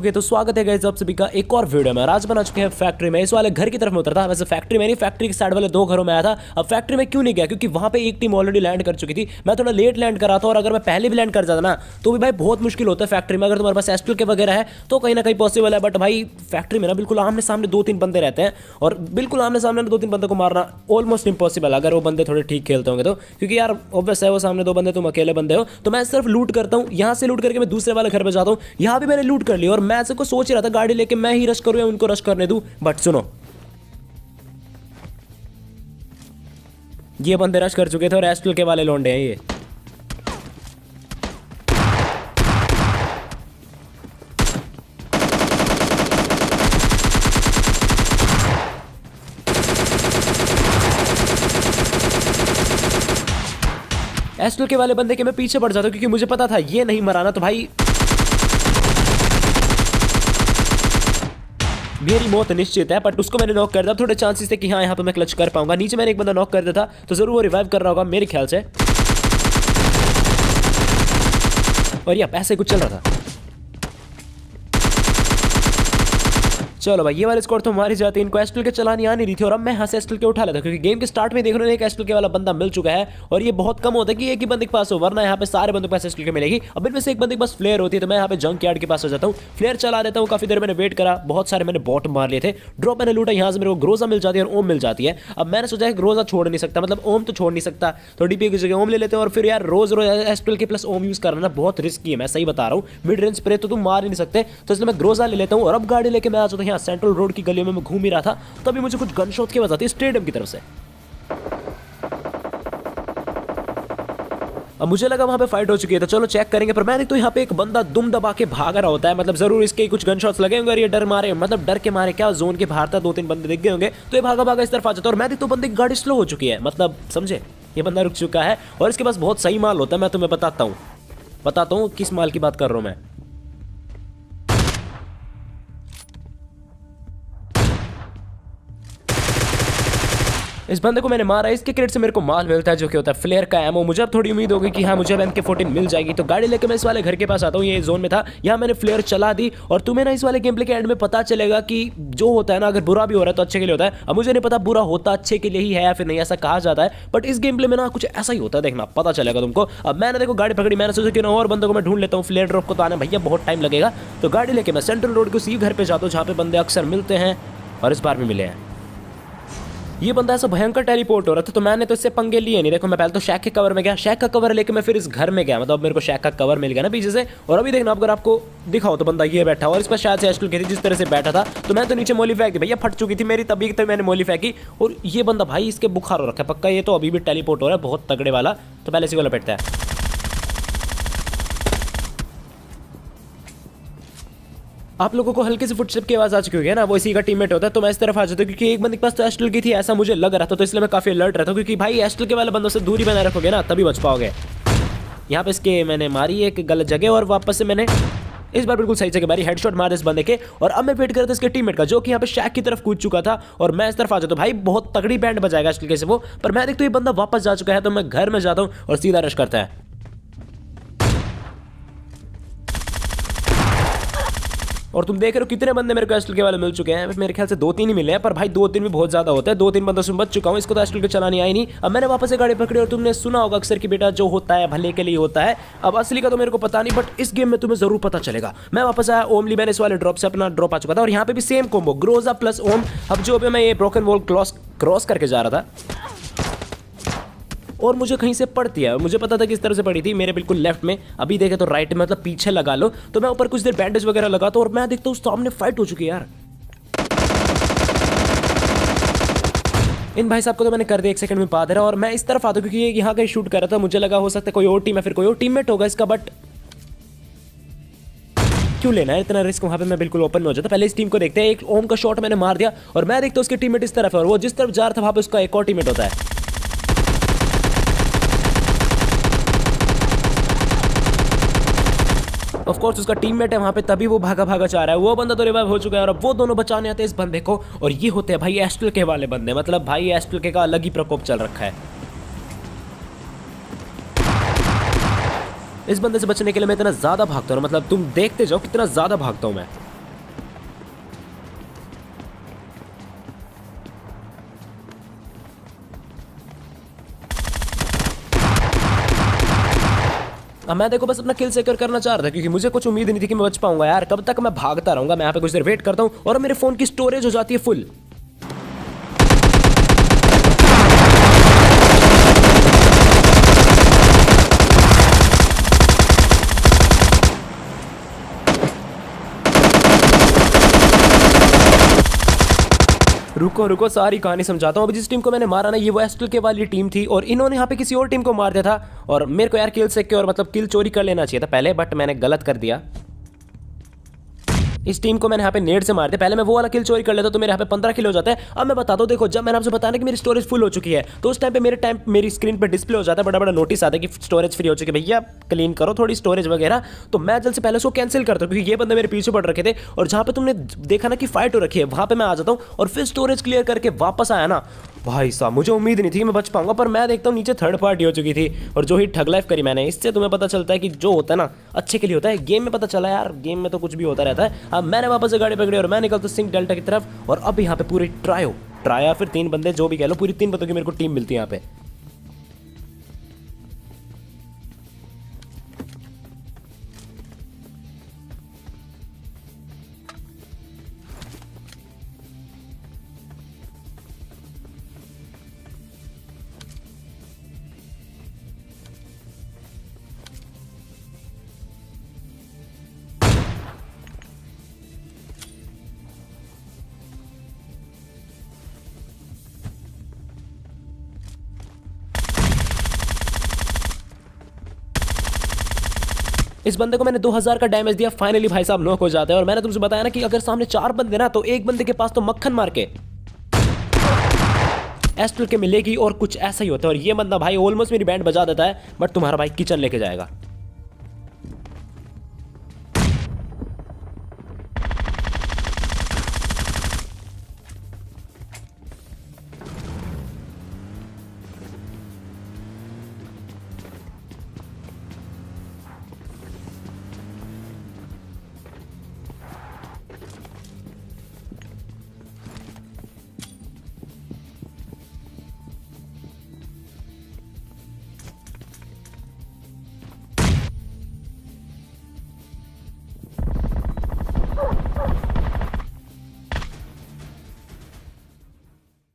तो स्वागत है गाइस आप सभी का एक और वीडियो में। आज बना चुके हैं फैक्ट्री में। इस वाले घर की तरफ में उतरा था, वैसे फैक्ट्री में नहीं, फैक्ट्री के साइड वाले दो घरों में आया था। अब फैक्ट्री में क्यों नहीं गया, क्योंकि वहां पे एक टीम ऑलरेडी लैंड कर चुकी थी। मैं थोड़ा लेट लैंड करा था, और अगर मैं पहले भी लैंड कर जाता ना तो भी भाई बहुत मुश्किल होता है फैक्ट्री में। अगर तुम्हारे पास एस्ट्रल के वगैरह है तो कहीं ना कहीं पॉसिबल है, बट भाई फैक्ट्री में ना बिल्कुल आमने सामने दो तीन बंदे रहते हैं, और बिल्कुल आमने सामने दो तीन बंदे को मारना ऑलमोस्ट इम्पॉसिबल अगर वो बंदे थोड़े ठीक खेलते होंगे तो। क्योंकि यार ऑब्वियस है वो सामने दो बंदे, तुम अकेले बंदे हो, तो मैं सिर्फ लूट करता हूँ। यहाँ से लूट करके मैं दूसरे वाले घर पे जाता हूँ। यहाँ भी मैंने लूट कर लिया, और मैं सबको सोच ही रहा था गाड़ी लेके मैं ही रश करूं या उनको रश करने दूं, बट सुनो, ये बंदे रश कर चुके थे और एस्ट्रल के वाले लौंडे हैं ये। एस्ट्रल के वाले बंदे के मैं पीछे पड़ जाता हूं, क्योंकि मुझे पता था ये नहीं मराना, तो भाई मेरी मौत निश्चित है। बट उसको मैंने नॉक कर दिया। थोड़े चांसेस थे कि हाँ यहाँ पे मैं क्लच कर पाऊंगा। नीचे मैंने एक बंदा नॉक कर दिया था, तो जरूर वो रिवाइव कर रहा होगा मेरे ख्याल से। और यह ऐसे कुछ चल रहा था। चलो भाई, ये वाले स्क्वाड तो मारी जाती है। इनको एस्ट्रल के चलानी आ नहीं रही थी, और अब मैं यहाँ से एस्ट्रल के उठा लेता, क्योंकि गेम के स्टार्ट में देख रहे हो एक एस्ट्रल के वाला बंदा मिल चुका है, और ये बहुत कम होता है कि एक ही बंदे के पास हो, वरना यहाँ पे सारे बंदों के पास एस्ट्रल के मिलेगी। अब इनमें से एक बंदे के पास फ्लेयर होती है, तो मैं यहाँ पे जंक यार्ड के पास हो जाता हूँ, फ्लेयर चला देता हूँ। काफी देर मैंने वेट करा, बहुत सारे मैंने बॉट मार लिए थे। ड्रॉप मैंने लूटा, यहाँ से मेरे को ग्रोजा मिल जाती है और ओम मिल जाती है। अब मैंने सोचा है ग्रोजा छोड़ नहीं सकता, मतलब ओम तो छोड़ नहीं सकता, तो डीपी की जगह ओम ले लेते हैं। और फिर यार रोज रोज एस्ट्रल के प्लस ओम यूज करना बहुत रिस्की है, मैं सही बता रहा हूँ। मिड रेंज स्प्रे तो तुम मार ही नहीं सकते, तो इसलिए मैं ग्रोजा ले लेता हूँ। और अब गाड़ी लेके मैं आ जाता हूँ यहाँ सेंट्रल रोड की गलियों में। मैं घूम ही रहा था, तभी मुझे कुछ गन शॉट की आवाज आती है स्टेडियम की तरफ से। अब मुझे लगा वहां पे फाइट हो चुकी है, तो चलो चेक करेंगे। पर मैंने तो यहाँ पे एक बंदा दुम दबा के भाग रहा होता है, मतलब जरूर इसके कुछ गन शॉट्स लगे होंगे और ये डर मारे, मतलब डर के मारे क्या जोन के बाहर था, दो तीन बंदे दिख गए होंगे, तो ये भागा भागा इस तरफ आ जाता है। और मैं देखता हूँ बंदे की गाड़ी स्लो हो चुकी है, मतलब समझे, ये बंदा रुक चुका है और इसके पास बहुत सही माल होता है। मैं तुम्हें बताता हूँ किस माल की बात कर रहा हूँ मैं। इस बंदे को मैंने मारा, इसके क्रेट से मेरे को माल मिलता है जो कि होता है फ्लेयर का एमो। मुझे अब थोड़ी उम्मीद होगी कि हाँ मुझे अब MK14 मिल जाएगी, तो गाड़ी लेकर मैं इस वाले घर के पास आता हूँ। ये जोन में था, यहाँ मैंने फ्लेयर चला दी, और तुम्हें ना इस वाले गेम प्ले के एंड में पता चलेगा कि जो होता है ना, अगर बुरा भी हो रहा है तो अच्छे के लिए होता है। अब मुझे नहीं पता बुरा होता अच्छे के लिए ही है या फिर नहीं, ऐसा कहा जाता है, बट इस गेम प्ले में ना कुछ ऐसा ही होता है, देखना पता चलेगा तुमको। अब मैंने देखो गाड़ी पकड़ी, मैंने सोचा कि और बंदों को मैं ढूंढ लेता हूँ, फ्लेयर ड्रॉप को तो आना भैया बहुत टाइम लगेगा। तो गाड़ी लेके मैं सेंट्रल रोड के उसी घर पे जाता हूँ जहाँ पे बंदे अक्सर मिलते हैं, और इस बार भी मिले हैं। ये बंदा ऐसा भयंकर टेलीपोर्ट हो रहा था, तो मैंने तो इससे पंगे लिए नहीं। देखो मैं पहले तो शैक के कवर में गया, शैक का कवर लेके मैं फिर इस घर में गया, मतलब मेरे को शैक का कवर मिल गया ना पीछे से। और अभी देखना, अगर आपको दिखाओ तो बंदा ये बैठा, और इस पर शायद से एस्ट्रल की थी जिस तरह से बैठा था, तो मैं तो नीचे मोली फेंक दी भैया, फट चुकी थी मेरी, तभी तो मैंने मोली फेंकी। और ये बंदा भाई इसके बुखार हो रखा है पक्का, ये तो अभी भी टेलीपोर्ट हो रहा है बहुत तगड़े वाला, तो पहले इसी को लपेटता है। आप लोगों को हल्के से फुटस्टेप की आवाज आ चुकी होगी ना, वो इसी का टीममेट होता है। तो मैं इस तरफ आ जाता हूँ, क्योंकि एक बंदे के पास तो एस्ट्रल की थी ऐसा मुझे लग रहा था, तो इसलिए मैं काफी अलर्ट रहता हूँ, क्योंकि भाई एस्ट्रल के वाले बंदों से दूरी बनाए रखोगे ना तभी बच पाओगे। यहाँ पे इसके मैंने मारी एक गलत जगह, और वापस से मैंने इस बार बिल्कुल सही जगह मारी, हेडशॉट मारा इस बंदे के। और अब मैं वेट कर रहा था इसके टीममेट का, जो कि यहाँ पे शैक की तरफ कूद चुका था, और मैं इस तरफ आ जाता हूँ। भाई बहुत तगड़ी बैंड बजाएगा एस्ट्रल के से वो, पर मैं देखता हूँ ये बंदा वापस जा चुका है, तो मैं घर में जाता हूँ और सीधा रश करता है। और तुम देख रहे हो कितने बंदे मेरे को एस्ट्रल के वाले मिल चुके हैं। मेरे ख्याल से दो तीन ही मिले हैं, पर भाई दो तीन भी बहुत ज्यादा होता है। दो तीन बंदों से बच चुका हूँ, इसको तो एस्ट्रल के चलानी आई नहीं। अब मैंने वापस से गाड़ी पकड़ी, और तुमने सुना होगा अक्सर कि बेटा जो होता है भले के लिए होता है। अब असली का तो मेरे को पता नहीं, बट इस गेम में तुम्हें जरूर पता चलेगा। मैं वापस आया, ओम ली मैंने इस वाले ड्रॉप से, अपना ड्रॉप आ चुका था, और यहाँ पे भी सेम कॉम्बो ग्रोजा प्लस ओम। अब जो भी मैं ये ब्रोकन वॉल क्रॉस करके जा रहा था, और मुझे कहीं से पड़ती है, मुझे पता था किस तरह से पड़ी थी, मेरे बिल्कुल लेफ्ट में। अभी देखे तो राइट में, मतलब पीछे लगा लो। तो मैं ऊपर कुछ देर बैंडेज वगैरह लगाता हूँ, और मैं देखता हूँ सामने फाइट हो चुकी है यार। इन भाई साहब को तो मैंने कर दिया, एक सेकंड में पा दे रहा, और मैं इस तरफ आता हूँ क्योंकि ये यहाँ कहीं शूट कर रहा था। मुझे लगा हो सकता है कोई और टीम है, फिर कोई और टीममेट होगा इसका, बट क्यों लेना है इतना रिस्क। वहां पे मैं बिल्कुल ओपन में हो जाता। पहले इस टीम को देखते हैं। एक ओम का शॉट मैंने मार दिया, और मैं देखता हूँ उसके टीममेट इस तरफ है, और वो जिस तरफ जा रहा था वहां पे उसका एक और टीममेट होता है। ऑफ कोर्स उसका टीममेट है वहां पे, तभी वो भागा भागा चाह रहा है। वो बंदा तो रिवाइव हो चुका है, और अब वो दोनों बचाने आते हैं इस बंदे को, और ये होते हैं भाई एस्ट्रल के वाले बंदे। मतलब भाई एस्ट्रल के का अलग ही प्रकोप चल रखा है। इस बंदे से बचने के लिए मैं इतना ज्यादा भागता हूँ, मतलब तुम देखते जाओ कितना ज्यादा भागता हूँ मैं। अब मैं देखो बस अपना किल सेक्योर करना चाह रहा था क्योंकि मुझे कुछ उम्मीद नहीं थी कि मैं बच पाऊंगा यार। कब तक मैं भागता रहूंगा। मैं यहाँ पे कुछ देर वेट करता हूँ और मेरे फोन की स्टोरेज हो जाती है फुल। रुको रुको, सारी कहानी समझाता हूँ। अभी जिस टीम को मैंने मारा ना, ये वो एस्टल के वाली टीम थी और इन्होंने यहाँ पे किसी और टीम को मार दिया था। और मेरे को यार किल सिक्योर मतलब किल चोरी कर लेना चाहिए था पहले, बट मैंने गलत कर दिया। इस टीम को मैंने यहाँ पे नेट से मार दिया। पहले मैं वो वाला किल चोरी कर लेता तो मेरे यहाँ पे 15 किल हो जाता है। अब मैं बताता हूँ, देखो जब मैंने आपसे बताया कि मेरी स्टोरेज फुल हो चुकी है तो उस टाइम पे मेरी स्क्रीन पे डिस्प्ले हो जाता है, बड़ा बड़ा नोटिस आता है कि स्टोरेज फ्री हो चुकी है, भैया क्लीन करो थोड़ी स्टोरेज वगैरह। तो मैं जल्द से पहले उसको कैंसिल करता हूँ क्योंकि ये बंदे मेरे पीछे पड़ रखे थे और जहाँ पे तुमने देखा ना कि फाइट हो रखी है वहाँ पे मैं आ जाता हूँ और फिर स्टोरेज क्लियर करके वापस आया ना। भाई साहब मुझे उम्मीद नहीं थी कि मैं बच पाऊंगा, पर मैं देखता हूँ नीचे थर्ड पार्टी हो चुकी थी और जो ही ठग लाइफ करी मैंने। इससे तुम्हें पता चलता है कि जो होता है ना अच्छे के लिए होता है। गेम में पता चला यार, गेम में तो कुछ भी होता रहता है। अब मैंने वापस से गाड़ी पकड़ी और मैं निकलता सिंक डेल्टा की तरफ। और अब यहाँ पे पूरी ट्राया फिर 3 बंदे जो भी कह लो, पूरी 3 बंदों की मेरे को टीम मिलती है यहाँ पे। इस बंदे को मैंने 2000 का डैमेज दिया, फाइनली भाई साहब नॉक हो जाता है। और मैंने तुमसे बताया ना कि अगर सामने 4 बंदे ना तो एक बंदे के पास तो मक्खन मार के एस्टल के मिलेगी और कुछ ऐसा ही होता है। और ये बंदा भाई ऑलमोस्ट मेरी बैंड बजा देता है, बट तुम्हारा भाई किचन लेके जाएगा।